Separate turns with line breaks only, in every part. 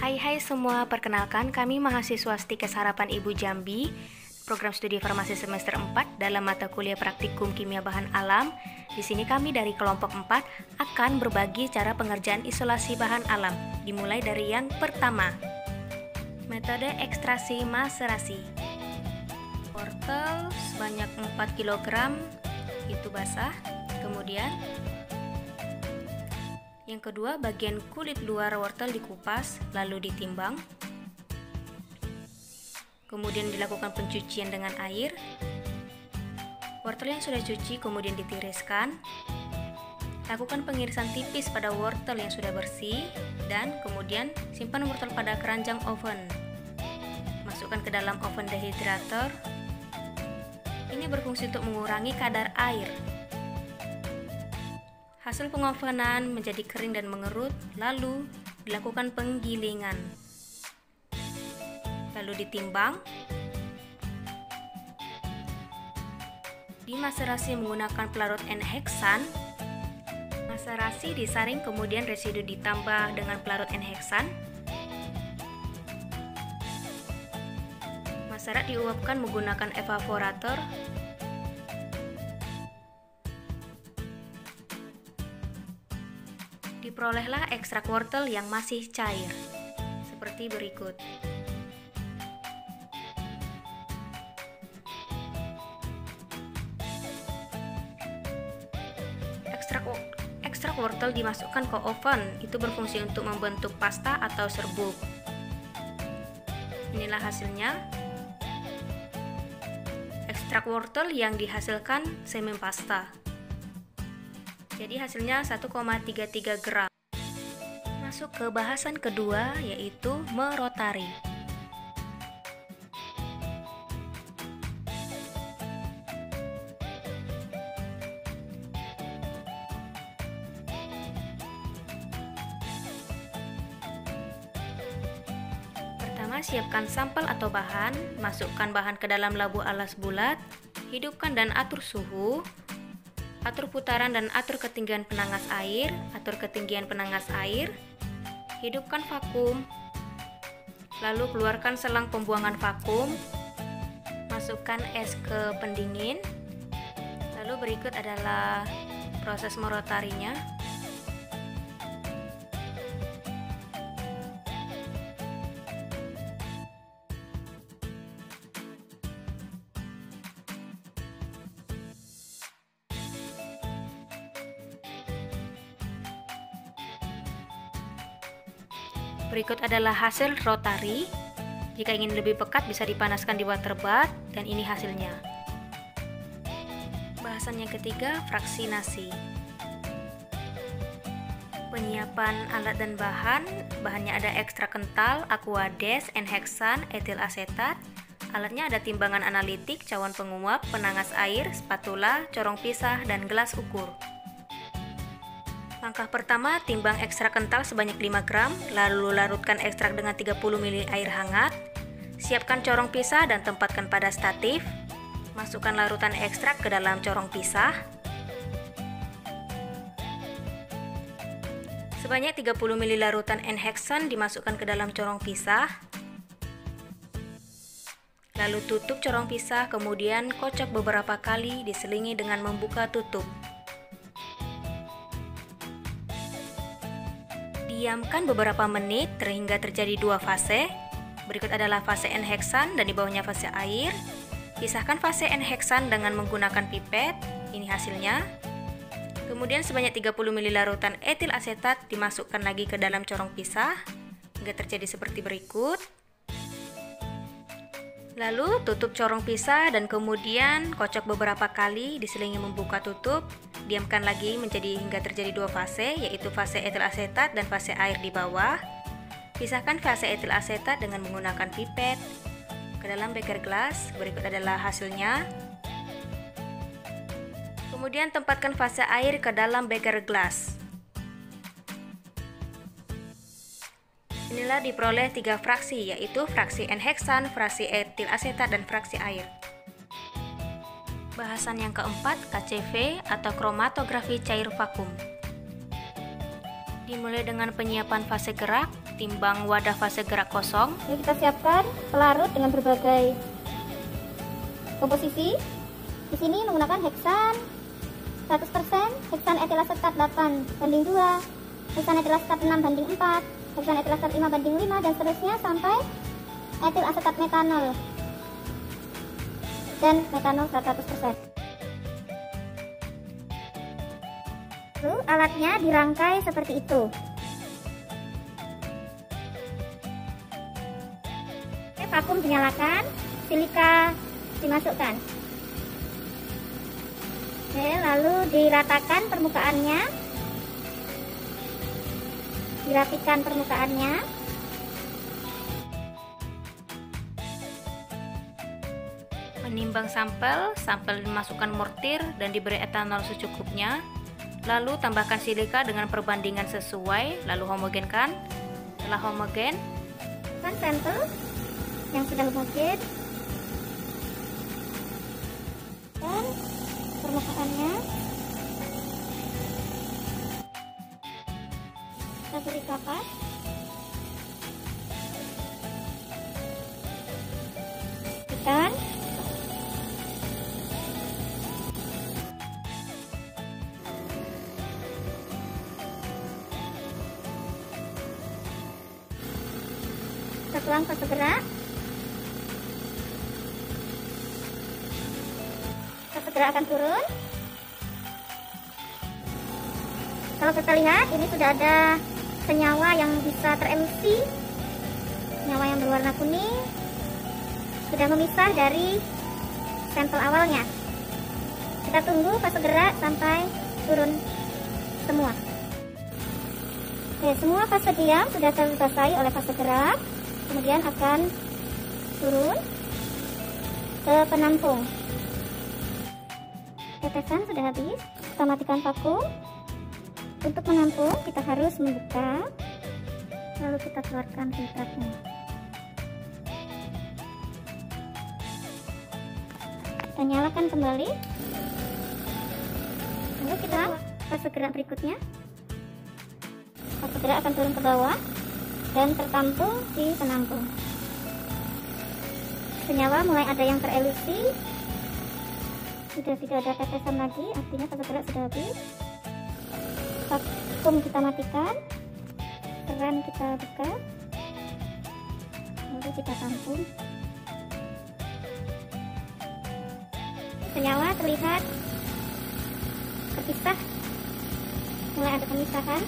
Hai semua, perkenalkan kami mahasiswa Stikes Harapan Ibu Jambi, program studi farmasi semester 4 dalam mata kuliah praktikum kimia bahan alam. Di sini kami dari kelompok 4 akan berbagi cara pengerjaan isolasi bahan alam. Dimulai dari yang pertama, metode ekstraksi maserasi. Wortel sebanyak 4 kg itu basah. Kemudian yang kedua, bagian kulit luar wortel dikupas lalu ditimbang. Kemudian dilakukan pencucian dengan air. Wortel yang sudah cuci kemudian ditiriskan. Lakukan pengirisan tipis pada wortel yang sudah bersih dan kemudian simpan wortel pada keranjang oven. Masukkan ke dalam oven dehydrator. Ini berfungsi untuk mengurangi kadar air. Hasil pengovenan menjadi kering dan mengerut, lalu dilakukan penggilingan. Lalu ditimbang. Dimaserasi menggunakan pelarut N-heksan. Maserasi disaring kemudian residu ditambah dengan pelarut N-heksan. Maserat diuapkan menggunakan evaporator. Diperolehlah ekstrak wortel yang masih cair, seperti berikut. Ekstrak wortel dimasukkan ke oven, itu berfungsi untuk membentuk pasta atau serbuk. Inilah hasilnya. Ekstrak wortel yang dihasilkan semi pasta. Jadi hasilnya 1,33 gram. Masuk ke bahasan kedua, yaitu merotari. Pertama, siapkan sampel atau bahan. Masukkan bahan ke dalam labu alas bulat. Hidupkan dan atur suhu. Atur putaran dan atur ketinggian penangas air. Atur ketinggian penangas air. Hidupkan vakum. Lalu keluarkan selang pembuangan vakum. Masukkan es ke pendingin. Lalu berikut adalah proses merotarinya. Berikut adalah hasil rotari. Jika ingin lebih pekat bisa dipanaskan di water bath dan ini hasilnya. Bahasan yang ketiga, fraksinasi. Penyiapan alat dan bahan. Bahannya ada ekstrak kental, aquades, N-heksan, etil asetat. Alatnya ada timbangan analitik, cawan penguap, penangas air, spatula, corong pisah, dan gelas ukur. Langkah pertama, timbang ekstrak kental sebanyak 5 gram, lalu larutkan ekstrak dengan 30 ml air hangat. Siapkan corong pisah dan tempatkan pada statif. Masukkan larutan ekstrak ke dalam corong pisah. Sebanyak 30 ml larutan N-heksan dimasukkan ke dalam corong pisah. Lalu tutup corong pisah, kemudian kocok beberapa kali diselingi dengan membuka tutup. Diamkan beberapa menit hingga terjadi dua fase. Berikut adalah fase N-heksan dan di bawahnya fase air. Pisahkan fase N-heksan dengan menggunakan pipet. Ini hasilnya. Kemudian sebanyak 30 ml larutan etil asetat dimasukkan lagi ke dalam corong pisah hingga terjadi seperti berikut. Lalu tutup corong pisah dan kemudian kocok beberapa kali diselingi membuka tutup. Diamkan lagi hingga terjadi dua fase, yaitu fase etil asetat dan fase air di bawah. Pisahkan fase etil asetat dengan menggunakan pipet ke dalam beker gelas. Berikut adalah hasilnya. Kemudian tempatkan fase air ke dalam beker gelas. Inilah diperoleh 3 fraksi, yaitu fraksi N-heksan, fraksi etil asetat, dan fraksi air. Bahasan yang keempat, KCV atau kromatografi cair vakum. Dimulai dengan penyiapan fase gerak. timbang wadah fase gerak kosong.
Jadi kita siapkan pelarut dengan berbagai komposisi. Di sini menggunakan heksan 100%, heksan etilasetat 8:2, heksan etilasetat 6:4, heksan etilasetat 5:5, dan seterusnya sampai etil asetat metanol dan metanol 100%. Lalu alatnya dirangkai seperti itu. Vakum dinyalakan, silika dimasukkan. Oke, lalu diratakan permukaannya, dirapikan permukaannya.
Menimbang sampel dimasukkan mortir dan diberi etanol secukupnya. Lalu tambahkan silika dengan perbandingan sesuai, lalu homogenkan. Setelah homogen,
kan sampel yang sudah homogen dan permukaannya kita beri kapas. Tekan. Kita tuang fase gerak. Fase gerak akan turun. Kalau kita lihat, ini sudah ada senyawa yang bisa terelusi. Senyawa yang berwarna kuning sudah memisah dari sampel awalnya. Kita tunggu fase gerak sampai turun semua. Oke, semua fase diam sudah selesai oleh fase gerak. Kemudian akan turun ke penampung. Tetesan sudah habis, kita matikan vakum. Untuk menampung kita harus membuka, lalu kita keluarkan filtratnya. Kita nyalakan kembali, lalu kita fase gerak berikutnya. Fase gerak akan turun ke bawah dan tertampung di penampung. Senyawa mulai ada yang terelusi, sudah tidak ada tetesan lagi, artinya fase gerak sudah habis. Vakum kita matikan, keran kita buka, lalu kita tampung. Senyawa terlihat terpisah, mulai ada pemisahan.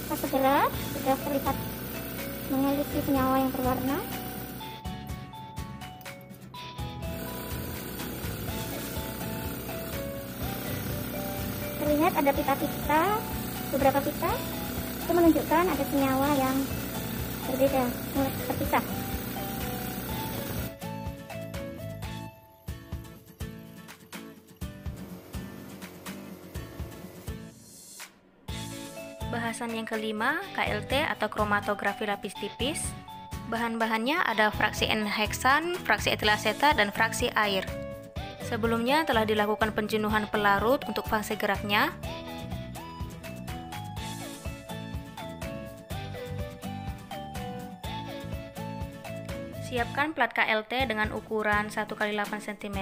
Fase gerak sudah terlihat mengelusi senyawa yang berwarna. Terlihat ada pita-pita, beberapa pita, itu menunjukkan ada senyawa yang berbeda, mulai terpisah.
Bahasan yang kelima, KLT atau kromatografi lapis tipis. Bahan-bahannya ada fraksi N-heksan, fraksi etilasetat, dan fraksi air. Sebelumnya telah dilakukan penjenuhan pelarut untuk fase geraknya. Siapkan plat KLT dengan ukuran 1x8 cm,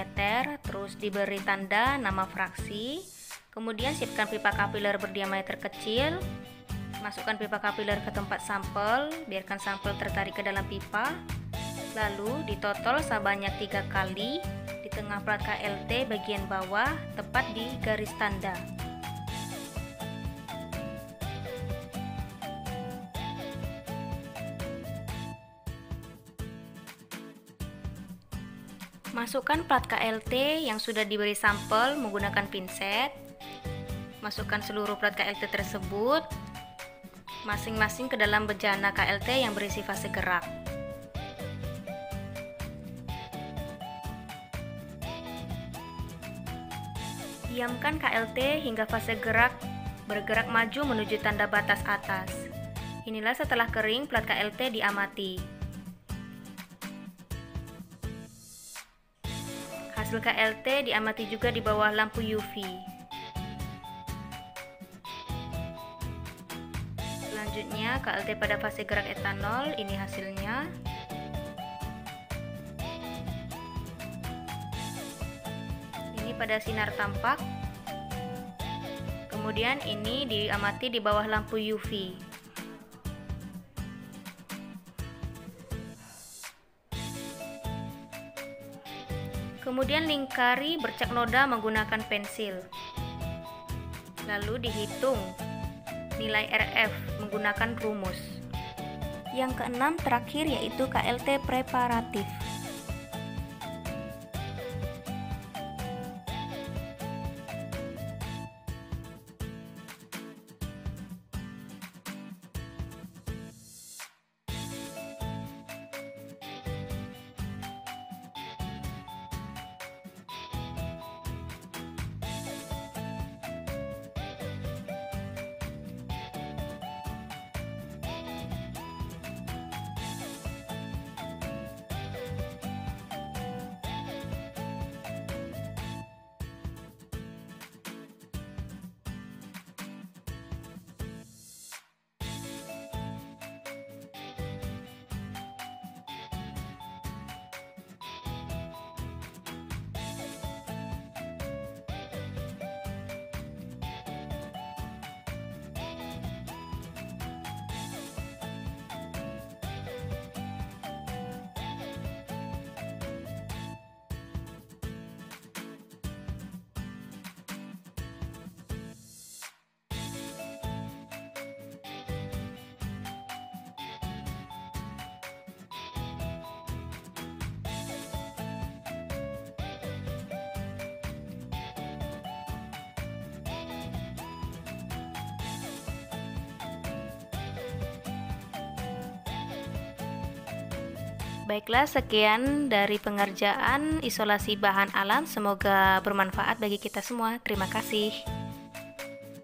terus diberi tanda nama fraksi. Kemudian siapkan pipa kapiler berdiameter kecil. Masukkan pipa kapiler ke tempat sampel, biarkan sampel tertarik ke dalam pipa. Lalu ditotol sebanyak 3 kali di tengah plat KLT bagian bawah, tepat di garis tanda. Masukkan plat KLT yang sudah diberi sampel menggunakan pinset. Masukkan seluruh plat KLT tersebut masing-masing ke dalam bejana KLT yang berisi fase gerak. Diamkan KLT hingga fase gerak bergerak maju menuju tanda batas atas. Inilah setelah kering plat KLT diamati. Hasil KLT diamati juga di bawah lampu UV. Selanjutnya hasilnya KLT pada fase gerak etanol. Ini hasilnya. Ini pada sinar tampak. Kemudian ini diamati di bawah lampu UV. Kemudian lingkari bercak noda menggunakan pensil. Lalu dihitung nilai RF menggunakan rumus. Yang keenam terakhir yaitu KLT preparatif. Baiklah, sekian dari pengerjaan isolasi bahan alam. Semoga bermanfaat bagi kita semua. Terima kasih.